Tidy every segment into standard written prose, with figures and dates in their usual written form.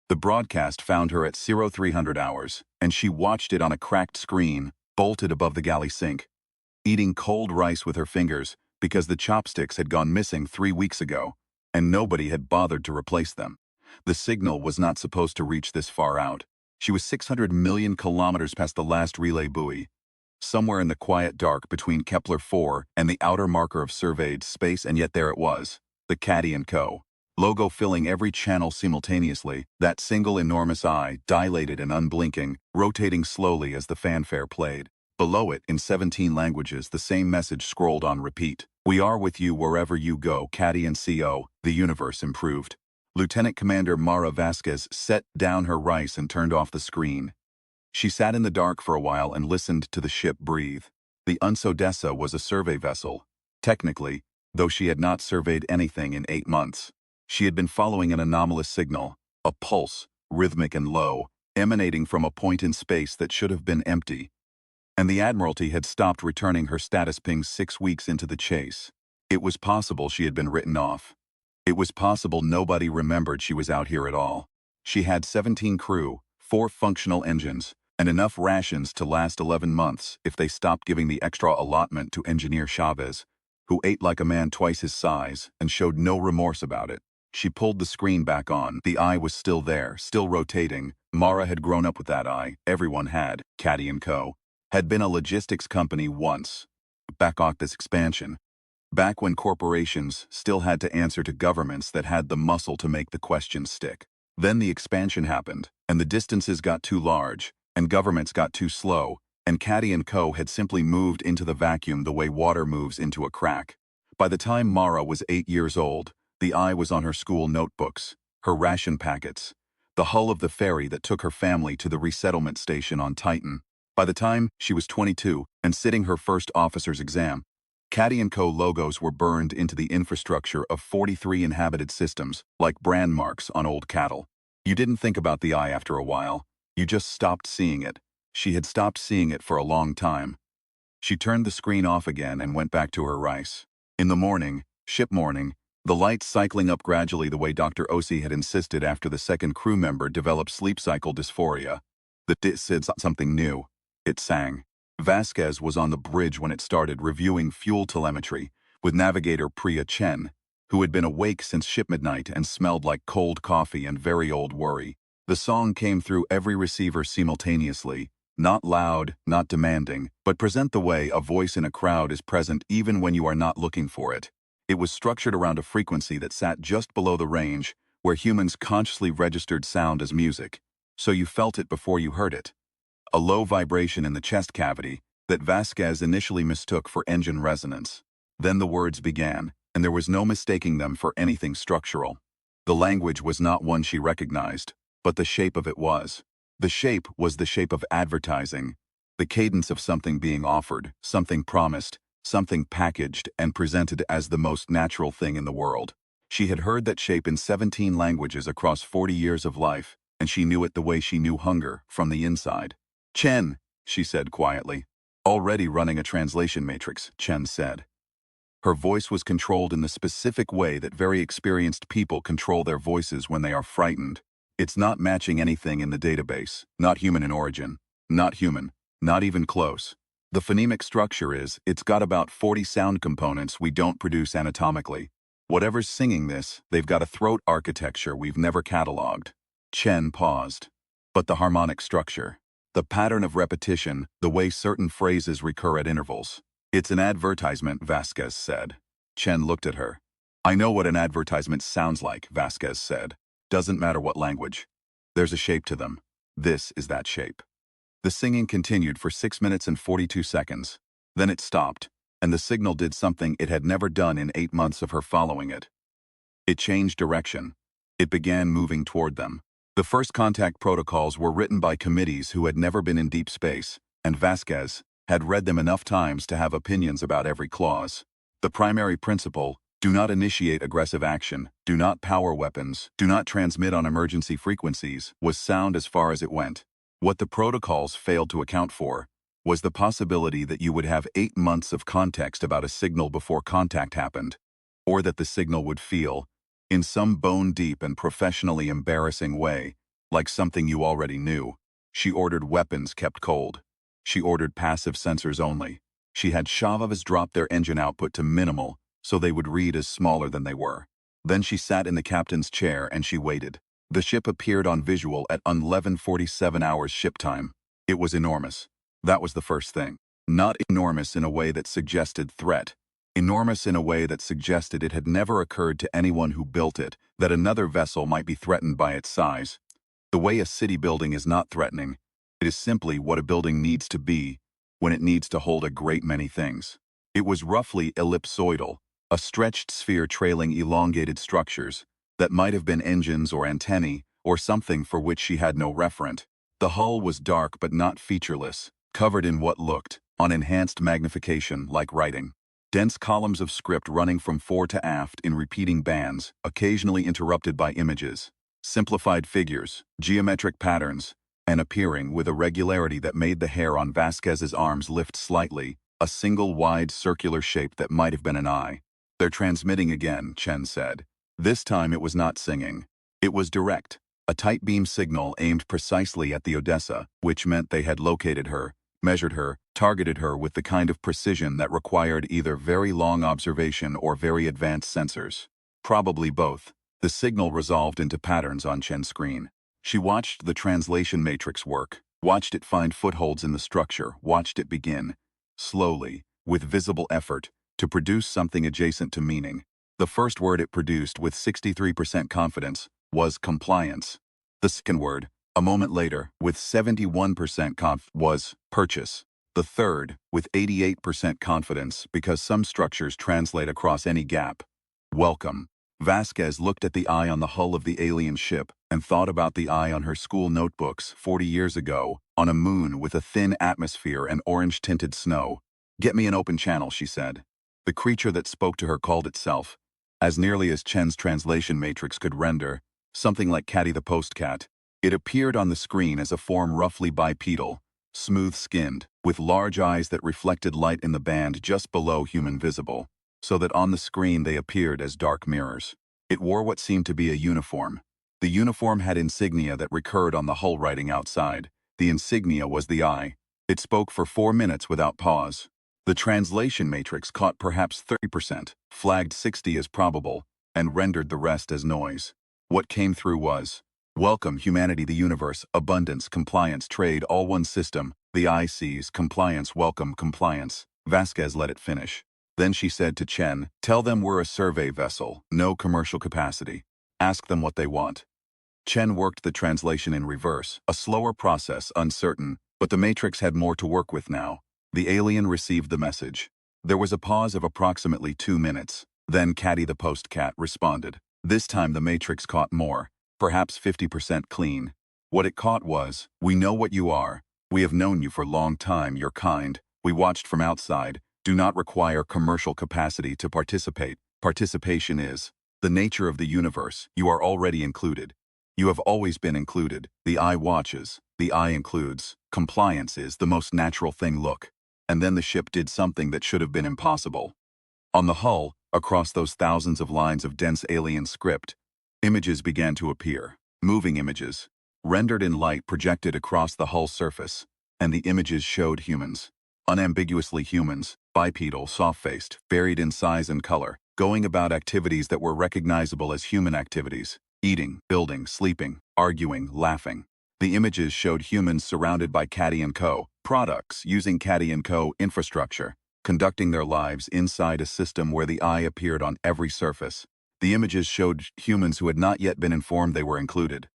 The broadcast found her at 0300 hours, and she watched it on a cracked screen, bolted above the galley sink, eating cold rice with her fingers because the chopsticks had gone missing 3 weeks ago, and nobody had bothered to replace them. The signal was not supposed to reach this far out. She was 600 million kilometers past the last relay buoy, somewhere in the quiet dark between Kepler-4 and the outer marker of surveyed space, and yet there it was, the Caddy & Co. logo filling every channel simultaneously, that single enormous eye, dilated and unblinking, rotating slowly as the fanfare played. Below it, in 17 languages, the same message scrolled on repeat. "We are with you wherever you go, Caddy and CO, the universe improved." Lieutenant Commander Mara Vasquez set down her rice and turned off the screen. She sat in the dark for a while and listened to the ship breathe. The Unsodessa was a survey vessel. Technically, though she had not surveyed anything in 8 months. She had been following an anomalous signal, a pulse, rhythmic and low, emanating from a point in space that should have been empty. And the Admiralty had stopped returning her status pings 6 weeks into the chase. It was possible she had been written off. It was possible nobody remembered she was out here at all. She had 17 crew, 4 functional engines, and enough rations to last 11 months if they stopped giving the extra allotment to Engineer Chavez, who ate like a man twice his size and showed no remorse about it. She pulled the screen back on. The eye was still there, still rotating. Mara had grown up with that eye. Everyone had. Caddy & Co. had been a logistics company once. Back off this expansion. Back when corporations still had to answer to governments that had the muscle to make the questions stick. Then the expansion happened, and the distances got too large, and governments got too slow, and Caddy & Co. had simply moved into the vacuum the way water moves into a crack. By the time Mara was 8 years old, the eye was on her school notebooks, her ration packets, the hull of the ferry that took her family to the resettlement station on Titan. By the time she was 22 and sitting her first officer's exam, Caddy & Co. logos were burned into the infrastructure of 43 inhabited systems, like brand marks on old cattle. You didn't think about the eye after a while. You just stopped seeing it. She had stopped seeing it for a long time. She turned the screen off again and went back to her rice. In the morning, ship morning, the lights cycling up gradually the way Dr. Osi had insisted after the second crew member developed sleep cycle dysphoria. The dit said something new. It sang. Vasquez was on the bridge when it started, reviewing fuel telemetry with navigator Priya Chen, who had been awake since ship midnight and smelled like cold coffee and very old worry. The song came through every receiver simultaneously, not loud, not demanding, but present the way a voice in a crowd is present even when you are not looking for it. It was structured around a frequency that sat just below the range, where humans consciously registered sound as music, so you felt it before you heard it. A low vibration in the chest cavity that Vasquez initially mistook for engine resonance. Then the words began, and there was no mistaking them for anything structural. The language was not one she recognized, but the shape of it was. The shape was the shape of advertising, the cadence of something being offered, something promised, something packaged and presented as the most natural thing in the world. She had heard that shape in 17 languages across 40 years of life, and she knew it the way she knew hunger, from the inside. "Chen," she said quietly. "Already running a translation matrix," Chen said. Her voice was controlled in the specific way that very experienced people control their voices when they are frightened. It's not matching anything in the database, not human in origin, not human, not even close. The phonemic structure is, it's got about 40 sound components we don't produce anatomically. Whatever's singing this, they've got a throat architecture we've never cataloged. Chen paused. But the harmonic structure. The pattern of repetition, the way certain phrases recur at intervals. "It's an advertisement," Vasquez said. Chen looked at her. "I know what an advertisement sounds like," Vasquez said. "Doesn't matter what language. There's a shape to them. This is that shape." The singing continued for 6 minutes and 42 seconds. Then it stopped, and the signal did something it had never done in 8 months of her following it. It changed direction. It began moving toward them. The first contact protocols were written by committees who had never been in deep space, and Vasquez had read them enough times to have opinions about every clause. The primary principle, do not initiate aggressive action, do not power weapons, do not transmit on emergency frequencies, was sound as far as it went. What the protocols failed to account for was the possibility that you would have 8 months of context about a signal before contact happened, or that the signal would feel, in some bone-deep and professionally embarrassing way, like something you already knew. She ordered weapons kept cold. She ordered passive sensors only. She had HFYs drop their engine output to minimal, so they would read as smaller than they were. Then she sat in the captain's chair and she waited. The ship appeared on visual at 11:47 hours ship time. It was enormous. That was the first thing. Not enormous in a way that suggested threat. Enormous in a way that suggested it had never occurred to anyone who built it that another vessel might be threatened by its size. The way a city building is not threatening, it is simply what a building needs to be when it needs to hold a great many things. It was roughly ellipsoidal, a stretched sphere trailing elongated structures that might have been engines or antennae or something for which she had no referent. The hull was dark but not featureless, covered in what looked, on enhanced magnification, like writing. Dense columns of script running from fore to aft in repeating bands, occasionally interrupted by images. Simplified figures, geometric patterns, and appearing with a regularity that made the hair on Vasquez's arms lift slightly, a single wide circular shape that might have been an eye. "They're transmitting again," Chen said. This time it was not singing. It was direct, a tight beam signal aimed precisely at the Odessa, which meant they had located her, measured her, targeted her with the kind of precision that required either very long observation or very advanced sensors. Probably both. The signal resolved into patterns on Chen's screen. She watched the translation matrix work, watched it find footholds in the structure, watched it begin, slowly, with visible effort, to produce something adjacent to meaning. The first word it produced with 63% confidence was compliance. The second word, a moment later, with 71% was purchase. The third, with 88% confidence because some structures translate across any gap, welcome. Vasquez looked at the eye on the hull of the alien ship and thought about the eye on her school notebooks 40 years ago, on a moon with a thin atmosphere and orange-tinted snow. "Get me an open channel," she said. The creature that spoke to her called itself, as nearly as Chen's translation matrix could render, something like Caddy the postcat. It appeared on the screen as a form roughly bipedal, smooth-skinned, with large eyes that reflected light in the band just below human visible, so that on the screen they appeared as dark mirrors. It wore what seemed to be a uniform. The uniform had insignia that recurred on the hull writing outside. The insignia was the eye. It spoke for 4 minutes without pause. The translation matrix caught perhaps 30%, flagged 60 as probable, and rendered the rest as noise. What came through was, "Welcome, humanity, the universe, abundance, compliance, trade, all one system. The eye sees, compliance, welcome, compliance." Vasquez let it finish. Then she said to Chen, "Tell them we're a survey vessel, no commercial capacity. Ask them what they want." Chen worked the translation in reverse, a slower process, uncertain, but the matrix had more to work with now. The alien received the message. There was a pause of approximately 2 minutes. Then Caddy the postcat responded. This time the matrix caught more, perhaps 50% clean. What it caught was, "We know what you are. We have known you for a long time, you're kind. We watched from outside. Do not require commercial capacity to participate. Participation is the nature of the universe. You are already included. You have always been included. The eye watches. The eye includes. Compliance is the most natural thing. Look." And then the ship did something that should have been impossible. On the hull, across those thousands of lines of dense alien script, images began to appear. Moving images, rendered in light projected across the hull surface, and the images showed humans. Unambiguously humans, bipedal, soft-faced, varied in size and color, going about activities that were recognizable as human activities: eating, building, sleeping, arguing, laughing. The images showed humans surrounded by Caddy & Co. products using Caddy & Co. infrastructure, conducting their lives inside a system where the eye appeared on every surface. The images showed humans who had not yet been informed they were included.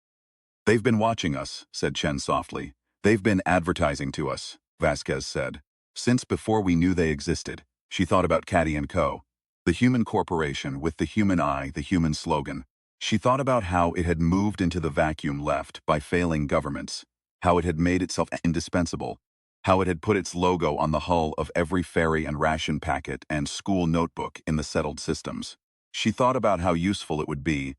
"They've been watching us," said Chen softly. "They've been advertising to us," Vasquez said. "Since before we knew they existed." She thought about Caddy & Co. The human corporation with the human eye, the human slogan. She thought about how it had moved into the vacuum left by failing governments, how it had made itself indispensable, how it had put its logo on the hull of every ferry and ration packet and school notebook in the settled systems. She thought about how useful it would be,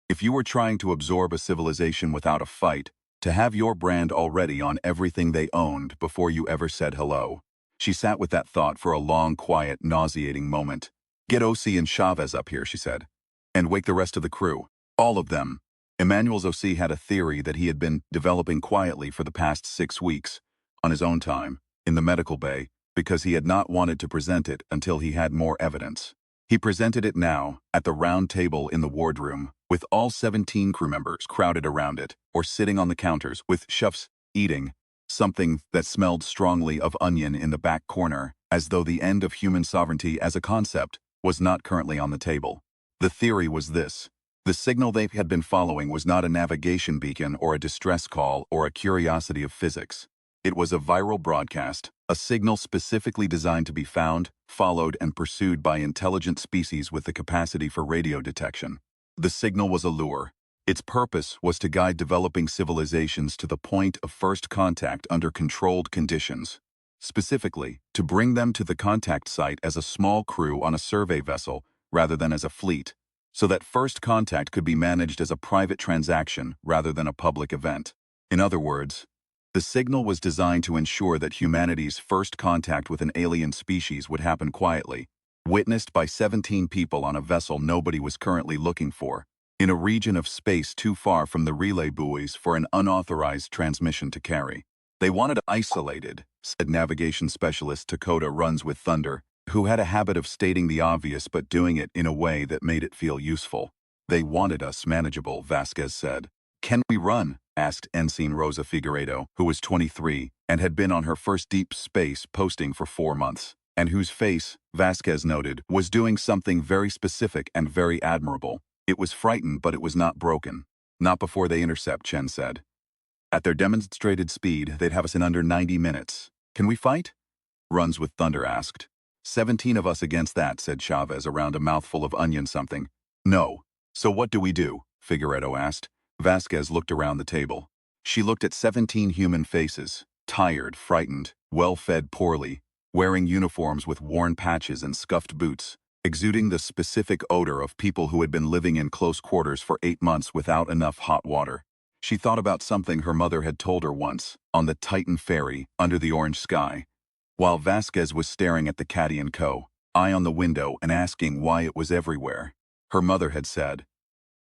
if you were trying to absorb a civilization without a fight, to have your brand already on everything they owned before you ever said hello. She sat with that thought for a long, quiet, nauseating moment. "Get OC and Chavez up here," she said. "And wake the rest of the crew. All of them." Emmanuel's OC had a theory that he had been developing quietly for the past 6 weeks, on his own time, in the medical bay, because he had not wanted to present it until he had more evidence. He presented it now, at the round table in the wardroom, with all 17 crew members crowded around it, or sitting on the counters with chefs eating something that smelled strongly of onion in the back corner, as though the end of human sovereignty as a concept was not currently on the table. The theory was this. The signal they had been following was not a navigation beacon or a distress call or a curiosity of physics. It was a viral broadcast, a signal specifically designed to be found, followed, and pursued by intelligent species with the capacity for radio detection. The signal was a lure. Its purpose was to guide developing civilizations to the point of first contact under controlled conditions. Specifically, to bring them to the contact site as a small crew on a survey vessel rather than as a fleet, so that first contact could be managed as a private transaction rather than a public event. In other words, the signal was designed to ensure that humanity's first contact with an alien species would happen quietly, witnessed by 17 people on a vessel nobody was currently looking for, in a region of space too far from the relay buoys for an unauthorized transmission to carry. They wanted isolated, said navigation specialist Dakota Runs with Thunder, who had a habit of stating the obvious but doing it in a way that made it feel useful. They wanted us manageable, Vasquez said. Can we run? Asked Ensign Rosa Figueiredo, who was 23 and had been on her first deep space posting for 4 months, and whose face, Vasquez noted, was doing something very specific and very admirable. It was frightened, but it was not broken. Not before they intercept, Chen said. At their demonstrated speed, they'd have us in under 90 minutes. Can we fight? Runs with Thunder asked. 17 of us against that, said Chavez around a mouthful of onion something. No. So what do we do? Figueiredo asked. Vasquez looked around the table. She looked at 17 human faces, tired, frightened, well-fed poorly, wearing uniforms with worn patches and scuffed boots, exuding the specific odor of people who had been living in close quarters for 8 months without enough hot water. She thought about something her mother had told her once, on the Titan ferry, under the orange sky, while Vasquez was staring at the Caddy & Co., eye on the window and asking why it was everywhere. Her mother had said,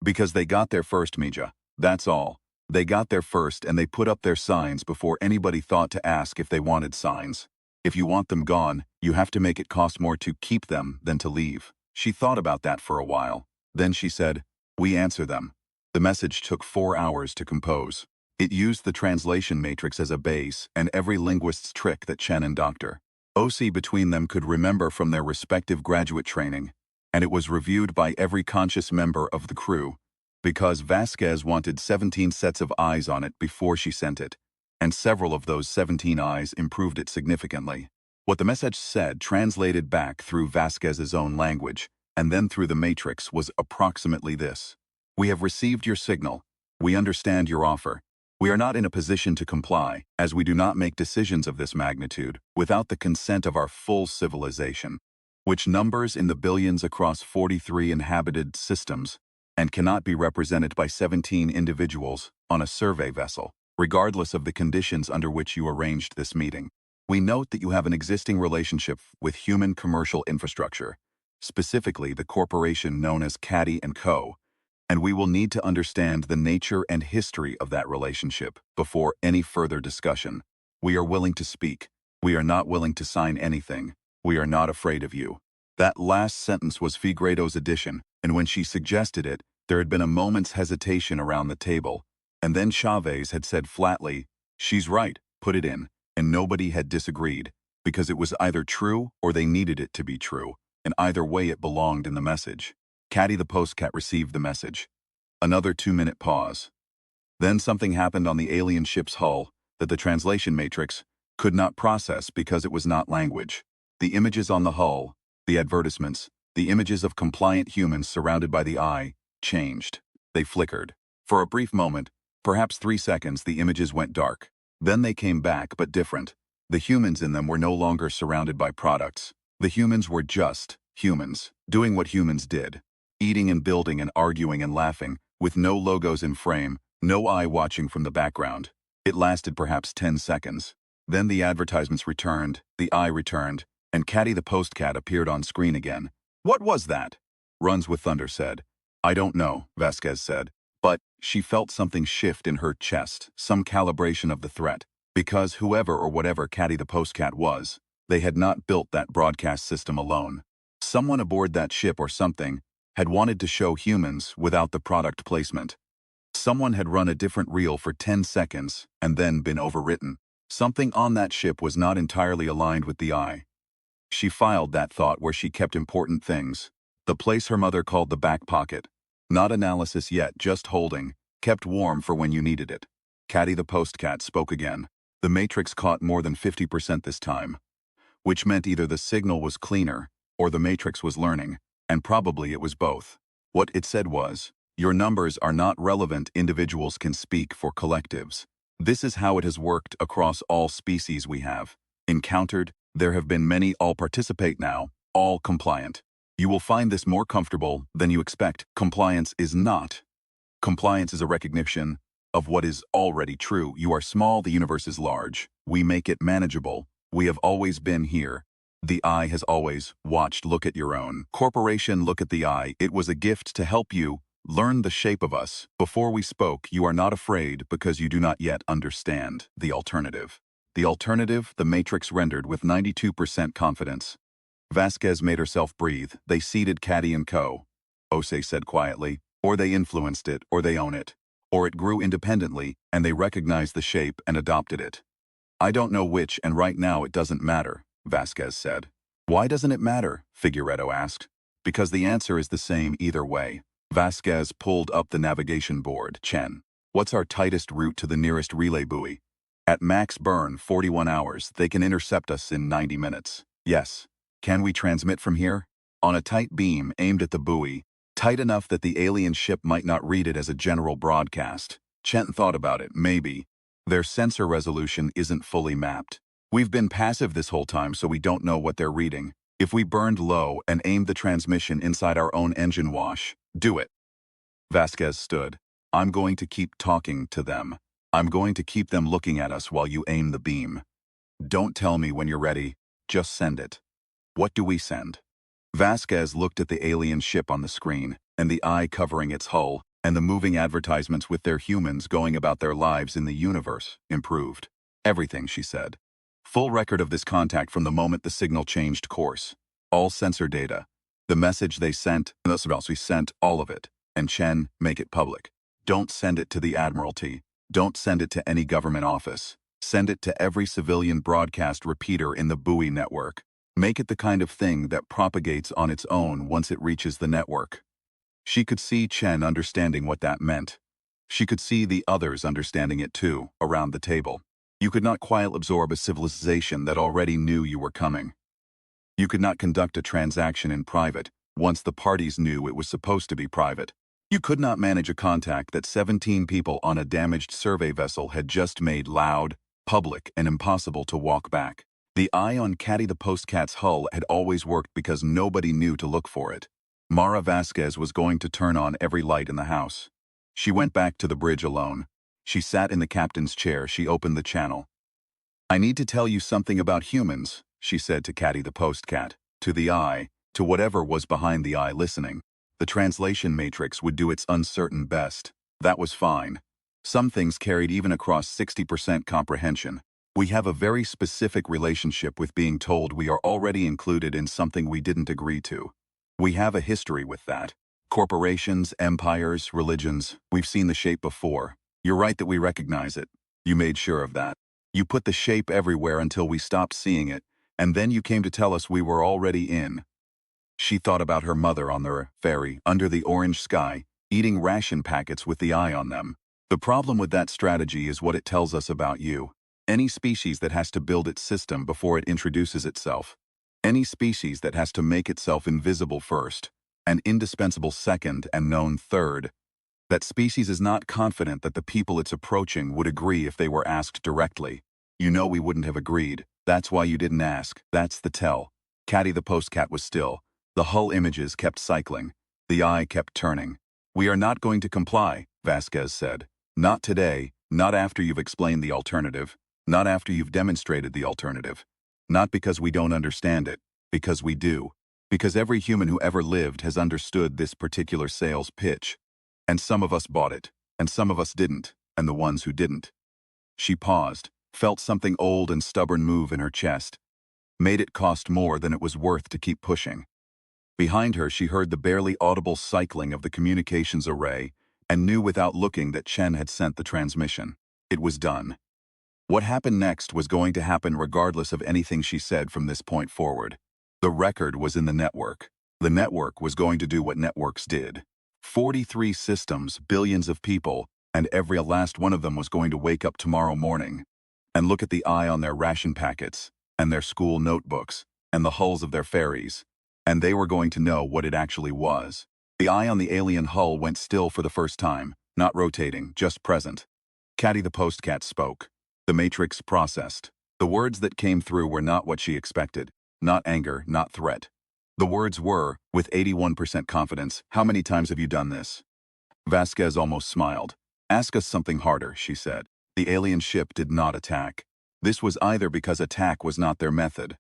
"Because they got there first, Mija. That's all. They got there first and they put up their signs before anybody thought to ask if they wanted signs. If you want them gone, you have to make it cost more to keep them than to leave." She thought about that for a while. Then she said, "We answer them." The message took 4 hours to compose. It used the translation matrix as a base and every linguist's trick that Chen and Dr. OC between them could remember from their respective graduate training, and it was reviewed by every conscious member of the crew, because Vasquez wanted 17 sets of eyes on it before she sent it, and several of those 17 eyes improved it significantly. What the message said translated back through Vasquez's own language, and then through the matrix, was approximately this. We have received your signal. We understand your offer. We are not in a position to comply, as we do not make decisions of this magnitude without the consent of our full civilization, which numbers in the billions across 43 inhabited systems, and cannot be represented by 17 individuals on a survey vessel, regardless of the conditions under which you arranged this meeting. We note that you have an existing relationship with human commercial infrastructure, specifically the corporation known as Caddy & Co., and we will need to understand the nature and history of that relationship before any further discussion. We are willing to speak. We are not willing to sign anything. We are not afraid of you. That last sentence was Figueiredo's addition, and when she suggested it, there had been a moment's hesitation around the table, and then Chavez had said flatly, "She's right, put it in," and nobody had disagreed, because it was either true or they needed it to be true, and either way it belonged in the message. Caddy the postcat received the message. Another 2-minute pause. Then something happened on the alien ship's hull that the translation matrix could not process because it was not language. The images on the hull, the advertisements, the images of compliant humans surrounded by the eye, changed. They flickered. For a brief moment, perhaps 3 seconds, the images went dark. Then they came back, but different. The humans in them were no longer surrounded by products. The humans were just humans, doing what humans did. Eating and building and arguing and laughing, with no logos in frame, no eye watching from the background. It lasted perhaps 10 seconds. Then the advertisements returned, the eye returned, and Caddy the postcat appeared on screen again. "What was that?" Runs with Thunder said. "I don't know," Vasquez said. But she felt something shift in her chest, some calibration of the threat. Because whoever or whatever Caddy the Postcat was, they had not built that broadcast system alone. Someone aboard that ship or something had wanted to show humans without the product placement. Someone had run a different reel for 10 seconds and then been overwritten. Something on that ship was not entirely aligned with the eye. She filed that thought where she kept important things. The place her mother called the back pocket. Not analysis yet, just holding, kept warm for when you needed it. Caddy the Postcat spoke again. The Matrix caught more than 50% this time, which meant either the signal was cleaner or the Matrix was learning, and probably it was both. What it said was, your numbers are not relevant, individuals can speak for collectives. This is how it has worked across all species we have encountered. There have been many, all participate now, all compliant. You will find this more comfortable than you expect. Compliance is not. Compliance is a recognition of what is already true. You are small, the universe is large. We make it manageable. We have always been here. The eye has always watched. Look at your own corporation, look at the eye. It was a gift to help you learn the shape of us. Before we spoke, you are not afraid because you do not yet understand the alternative. The alternative, the Matrix rendered with 92% confidence. Vasquez made herself breathe. They seeded Caddy and Co. Osei said quietly. Or they influenced it, or they own it. Or it grew independently, and they recognized the shape and adopted it. I don't know which, and right now it doesn't matter, Vasquez said. Why doesn't it matter? Figueredo asked. Because the answer is the same either way. Vasquez pulled up the navigation board. Chen. What's our tightest route to the nearest relay buoy? At max burn, 41 hours, they can intercept us in 90 minutes. Yes. Can we transmit from here? On a tight beam aimed at the buoy, tight enough that the alien ship might not read it as a general broadcast. Chen thought about it. Maybe. Their sensor resolution isn't fully mapped. We've been passive this whole time, so we don't know what they're reading. If we burned low and aimed the transmission inside our own engine wash, do it. Vasquez stood. I'm going to keep talking to them. I'm going to keep them looking at us while you aim the beam. Don't tell me when you're ready. Just send it. What do we send? Vasquez looked at the alien ship on the screen, and the eye covering its hull, and the moving advertisements with their humans going about their lives in the universe, improved. Everything, she said. Full record of this contact from the moment the signal changed course. All sensor data. The message they sent, we sent all of it. And Chen, make it public. Don't send it to the Admiralty. Don't send it to any government office. Send it to every civilian broadcast repeater in the buoy network. Make it the kind of thing that propagates on its own once it reaches the network. She could see Chen understanding what that meant. She could see the others understanding it too, around the table. You could not quietly absorb a civilization that already knew you were coming. You could not conduct a transaction in private, once the parties knew it was supposed to be private. You could not manage a contact that 17 people on a damaged survey vessel had just made loud, public, and impossible to walk back. The eye on Caddy the Postcat's hull had always worked because nobody knew to look for it. Mara Vasquez was going to turn on every light in the house. She went back to the bridge alone. She sat in the captain's chair. She opened the channel. I need to tell you something about humans, she said to Caddy the Postcat, to the eye, to whatever was behind the eye listening. The translation matrix would do its uncertain best. That was fine. Some things carried even across 60% comprehension. We have a very specific relationship with being told we are already included in something we didn't agree to. We have a history with that. Corporations, empires, religions, we've seen the shape before. You're right that we recognize it. You made sure of that. You put the shape everywhere until we stopped seeing it, and then you came to tell us we were already in. She thought about her mother on the ferry, under the orange sky, eating ration packets with the eye on them. The problem with that strategy is what it tells us about you. Any species that has to build its system before it introduces itself. Any species that has to make itself invisible first, and indispensable second and known third. That species is not confident that the people it's approaching would agree if they were asked directly. You know we wouldn't have agreed. That's why you didn't ask. That's the tell. Caddy the Postcat was still. The hull images kept cycling. The eye kept turning. We are not going to comply, Vasquez said. Not today, not after you've explained the alternative. Not after you've demonstrated the alternative. Not because we don't understand it, because we do. Because every human who ever lived has understood this particular sales pitch. And some of us bought it. and some of us didn't, and the ones who didn't. She paused, felt something old and stubborn move in her chest, made it cost more than it was worth to keep pushing. Behind her, she heard the barely audible cycling of the communications array and knew without looking that Chen had sent the transmission. It was done. What happened next was going to happen regardless of anything she said from this point forward. The record was in the network. The network was going to do what networks did. 43 systems, billions of people, and every last one of them was going to wake up tomorrow morning and look at the eye on their ration packets, and their school notebooks, and the hulls of their ferries, and they were going to know what it actually was. The eye on the alien hull went still for the first time, not rotating, just present. Caddy the postcat spoke. The Matrix processed. The words that came through were not what she expected. Not anger, not threat. The words were, with 81% confidence, "How many times have you done this?" Vasquez almost smiled. "Ask us something harder," she said. The alien ship did not attack. This was either because attack was not their method.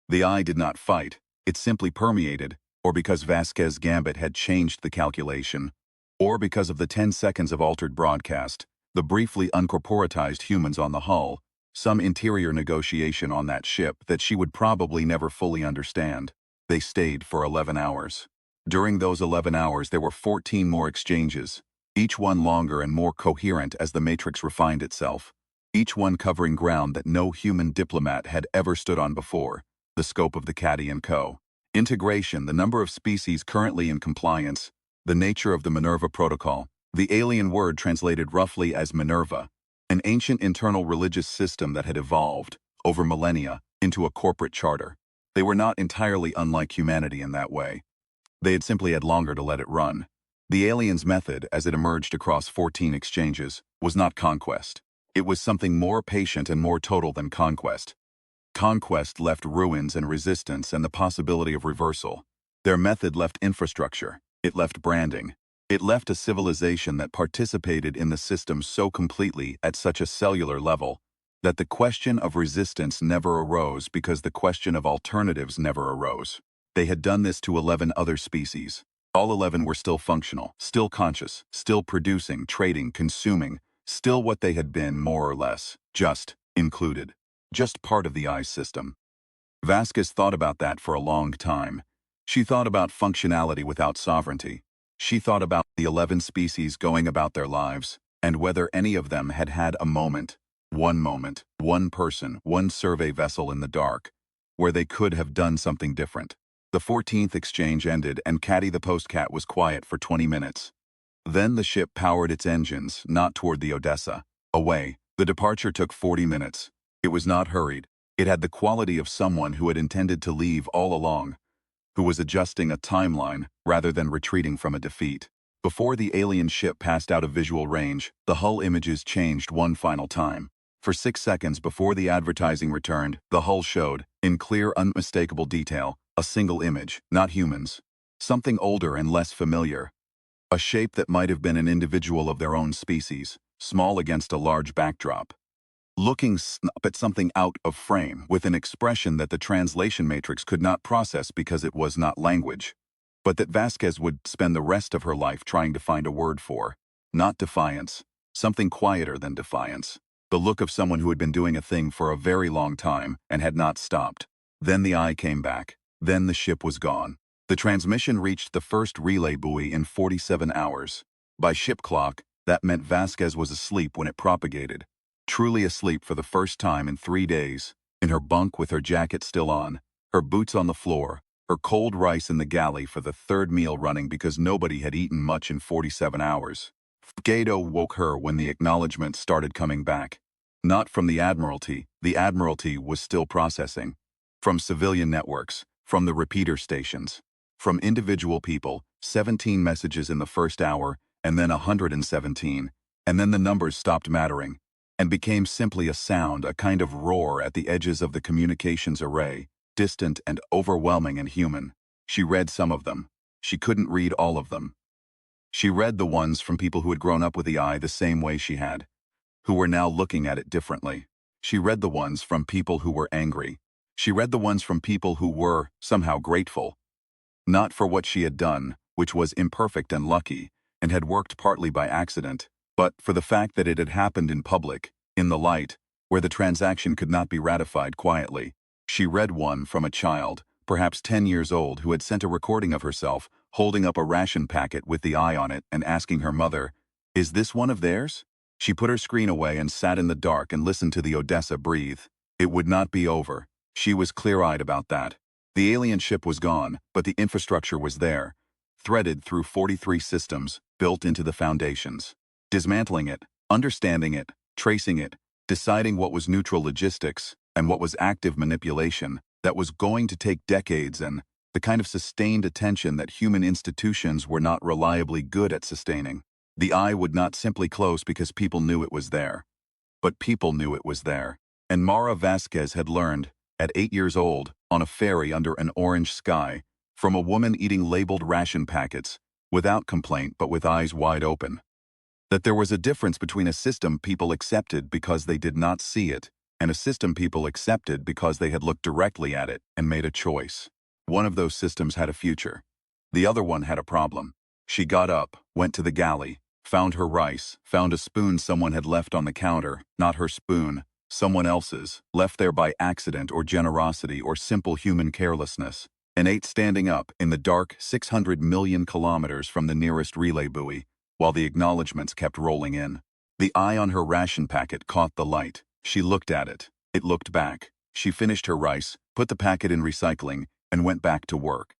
The eye did not fight, it simply permeated, or because Vasquez Gambit had changed the calculation, or because of the 10 seconds of altered broadcast, the briefly uncorporatized humans on the hull, some interior negotiation on that ship that she would probably never fully understand. They stayed for 11 hours. During those 11 hours there were 14 more exchanges, each one longer and more coherent as the Matrix refined itself, each one covering ground that no human diplomat had ever stood on before, the scope of the Caddy and Co. Integration, the number of species currently in compliance, the nature of the Minerva Protocol, the alien word translated roughly as Minerva, an ancient internal religious system that had evolved, over millennia, into a corporate charter. They were not entirely unlike humanity in that way. They had simply had longer to let it run. The aliens' method, as it emerged across 14 exchanges, was not conquest. It was something more patient and more total than conquest. Conquest left ruins and resistance and the possibility of reversal. Their method left infrastructure. It left branding. It left a civilization that participated in the system so completely at such a cellular level that the question of resistance never arose because the question of alternatives never arose. They had done this to 11 other species. All 11 were still functional, still conscious, still producing, trading, consuming, still what they had been more or less, just included. Just part of the EYE system. Vasquez thought about that for a long time. She thought about functionality without sovereignty. She thought about the 11 species going about their lives, and whether any of them had had a moment, one person, one survey vessel in the dark, where they could have done something different. The 14th exchange ended and Caddy the postcat was quiet for 20 minutes. Then the ship powered its engines, not toward the Odessa. Away. The departure took 40 minutes. It was not hurried. It had the quality of someone who had intended to leave all along, who was adjusting a timeline rather than retreating from a defeat. Before the alien ship passed out of visual range, the hull images changed one final time. For 6 seconds before the advertising returned, the hull showed, in clear, unmistakable detail, a single image, not humans. Something older and less familiar. A shape that might have been an individual of their own species, small against a large backdrop. Looking up at something out of frame with an expression that the translation matrix could not process because it was not language, but that Vasquez would spend the rest of her life trying to find a word for. Not defiance, something quieter than defiance. The look of someone who had been doing a thing for a very long time and had not stopped. Then the eye came back. Then the ship was gone. The transmission reached the first relay buoy in 47 hours. By ship clock, that meant Vasquez was asleep when it propagated. Truly asleep for the first time in 3 days, in her bunk with her jacket still on, her boots on the floor, her cold rice in the galley for the third meal running because nobody had eaten much in 47 hours. Gato woke her when the acknowledgement started coming back. Not from the Admiralty was still processing. From civilian networks, from the repeater stations. From individual people, 17 messages in the first hour, and then 117, and then the numbers stopped mattering, and became simply a sound, a kind of roar at the edges of the communications array, distant and overwhelming and human. She read some of them. She couldn't read all of them. She read the ones from people who had grown up with the eye the same way she had, who were now looking at it differently. She read the ones from people who were angry. She read the ones from people who were, somehow, grateful. Not for what she had done, which was imperfect and lucky, and had worked partly by accident, But for the fact that it had happened in public, in the light, where the transaction could not be ratified quietly, she read one from a child, perhaps 10 years old, who had sent a recording of herself holding up a ration packet with the eye on it and asking her mother, "Is this one of theirs?" She put her screen away and sat in the dark and listened to the Odessa breathe. It would not be over. She was clear-eyed about that. The alien ship was gone, but the infrastructure was there, threaded through 43 systems built into the foundations. Dismantling it, understanding it, tracing it, deciding what was neutral logistics and what was active manipulation, that was going to take decades and the kind of sustained attention that human institutions were not reliably good at sustaining. The eye would not simply close because people knew it was there. But people knew it was there. And Mara Vasquez had learned, at 8 years old, on a ferry under an orange sky, from a woman eating labeled ration packets, without complaint but with eyes wide open, that there was a difference between a system people accepted because they did not see it, and a system people accepted because they had looked directly at it and made a choice. One of those systems had a future. The other one had a problem. She got up, went to the galley, found her rice, found a spoon someone had left on the counter, not her spoon, someone else's, left there by accident or generosity or simple human carelessness, and ate standing up in the dark 600 million kilometers from the nearest relay buoy, while the acknowledgments kept rolling in. The eye on her ration packet caught the light. She looked at it. It looked back. She finished her rice, put the packet in recycling, and went back to work.